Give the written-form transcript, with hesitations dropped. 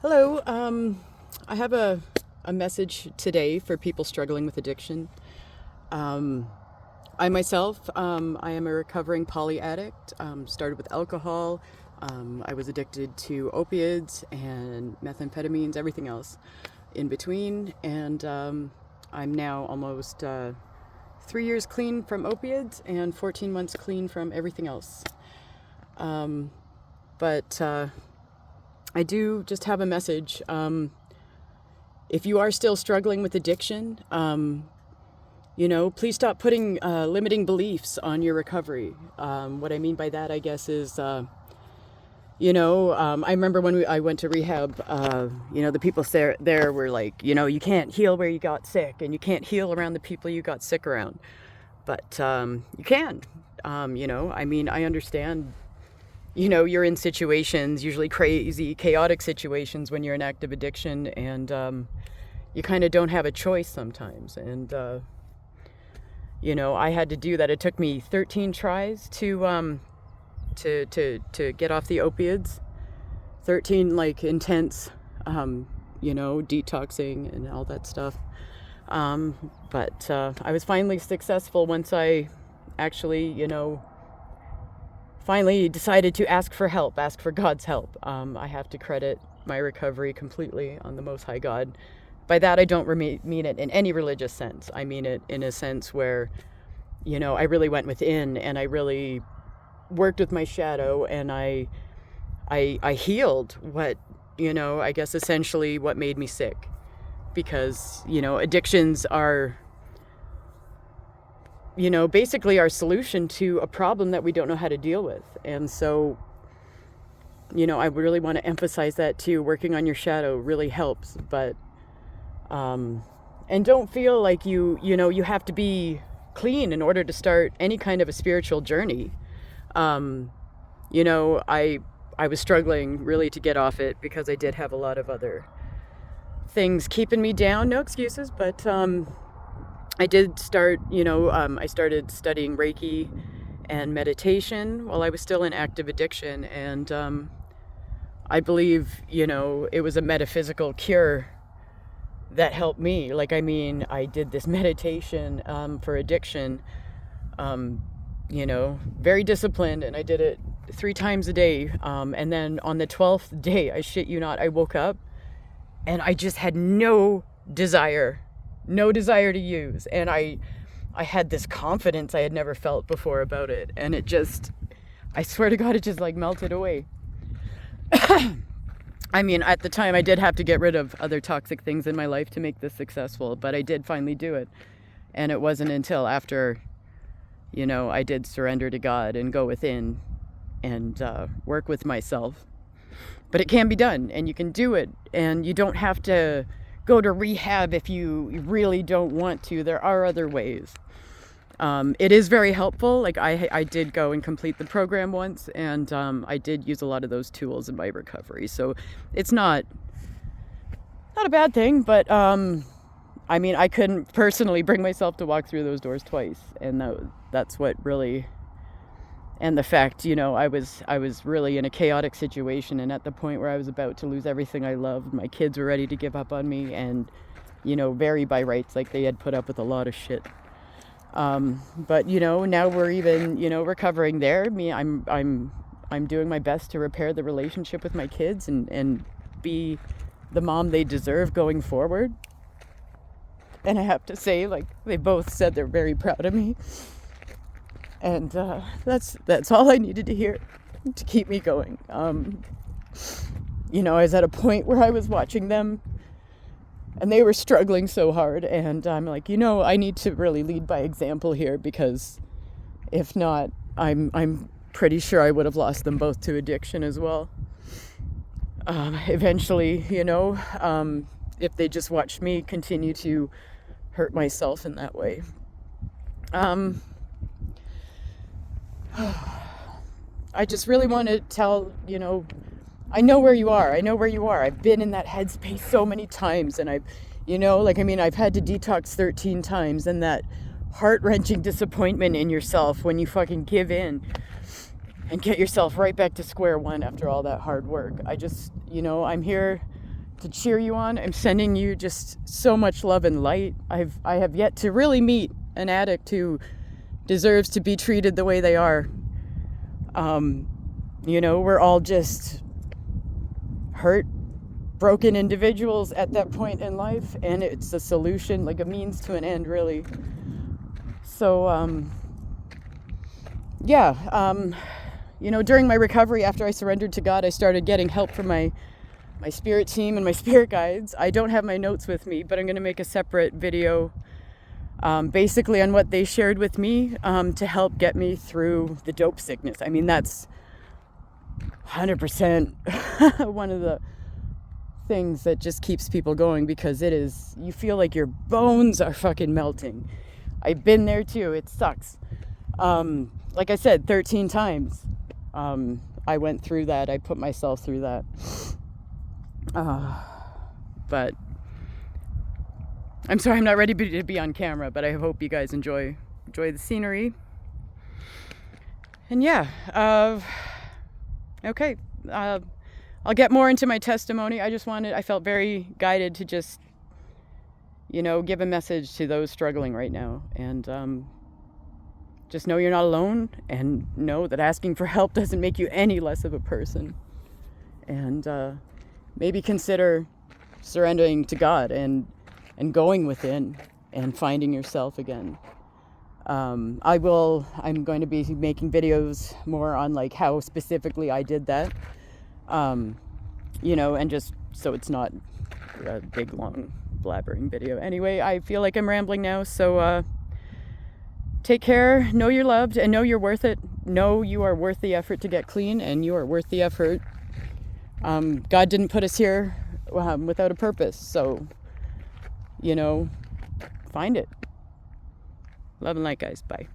Hello. I have a message today for people struggling with addiction. Um, I myself, I am a recovering poly addict. Started with alcohol. I was addicted to opiates and methamphetamines, everything else in between. And I'm now almost 3 years clean from opiates and 14 months clean from everything else. But I do just have a message. If you are still struggling with addiction, please stop putting limiting beliefs on your recovery. What I mean by that, I guess, is, I remember when I went to rehab, the people there were like, you can't heal where you got sick and you can't heal around the people you got sick around. But you can. I understand. You're in situations, usually crazy, chaotic situations when you're in active addiction, and you kind of don't have a choice sometimes. And, I had to do that. It took me 13 tries to get off the opiates, 13 like intense, detoxing and all that stuff. But I was finally successful once I actually, finally decided to ask for help, ask for God's help. I have to credit my recovery completely on the Most High God. By that, I don't mean it in any religious sense. I mean it in a sense where, I really went within and I really worked with my shadow, and I healed what, I guess essentially what made me sick. Because, addictions are, basically our solution to a problem that we don't know how to deal with. And so, I really want to emphasize that too. Working on your shadow really helps, but, and don't feel like you have to be clean in order to start any kind of a spiritual journey. I was struggling really to get off it because I did have a lot of other things keeping me down. No excuses, but, I did start, I started studying Reiki and meditation while I was still in active addiction. And I believe, it was a metaphysical cure that helped me. I did this meditation for addiction, very disciplined, and I did it 3 times a day. And then on the 12th day, I shit you not, I woke up and I just had no desire to use. And I had this confidence I had never felt before about it. And I swear to God, it just like melted away. At the time I did have to get rid of other toxic things in my life to make this successful, but I did finally do it. And it wasn't until after, I did surrender to God and go within and work with myself. But it can be done, and you can do it, and you don't have to go to rehab if you really don't want to. There are other ways. It is very helpful. I did go and complete the program once, and I did use a lot of those tools in my recovery. So it's not a bad thing, but I couldn't personally bring myself to walk through those doors twice, and that's what really. And the fact, I was really in a chaotic situation, and at the point where I was about to lose everything I loved. My kids were ready to give up on me, and, very by rights, like they had put up with a lot of shit. But, now we're even, recovering there. I'm doing my best to repair the relationship with my kids and be the mom they deserve going forward. And I have to say, they both said they're very proud of me. And that's all I needed to hear to keep me going. I was at a point where I was watching them, and they were struggling so hard, and I'm like, I need to really lead by example here, because if not, I'm pretty sure I would have lost them both to addiction as well. Eventually, if they just watched me continue to hurt myself in that way. I just really want to tell, I know where you are. I've been in that headspace so many times, and I've had to detox 13 times, and that heart-wrenching disappointment in yourself when you fucking give in and get yourself right back to square one after all that hard work. I'm here to cheer you on. I'm sending you just so much love and light. I have yet to really meet an addict who deserves to be treated the way they are. We're all just hurt, broken individuals at that point in life, and it's a solution, like a means to an end, really. So, during my recovery, after I surrendered to God, I started getting help from my spirit team and my spirit guides. I don't have my notes with me, but I'm going to make a separate video basically on what they shared with me to help get me through the dope sickness. I mean, that's 100% one of the things that just keeps people going, because you feel like your bones are fucking melting. I've been there too. It sucks. Like I said, 13 times I went through that. I put myself through that. But I'm sorry I'm not ready to be on camera, but I hope you guys enjoy the scenery. And okay. I'll get more into my testimony. I felt very guided to just, give a message to those struggling right now. And just know you're not alone, and know that asking for help doesn't make you any less of a person. And maybe consider surrendering to God and going within and finding yourself again. I'm going to be making videos more on like how specifically I did that. And just so it's not a big long blabbering video. Anyway, I feel like I'm rambling now, so take care, know you're loved, and know you're worth it. Know you are worth the effort to get clean, and you are worth the effort. God didn't put us here without a purpose, so, find it. Love and light, guys. Bye.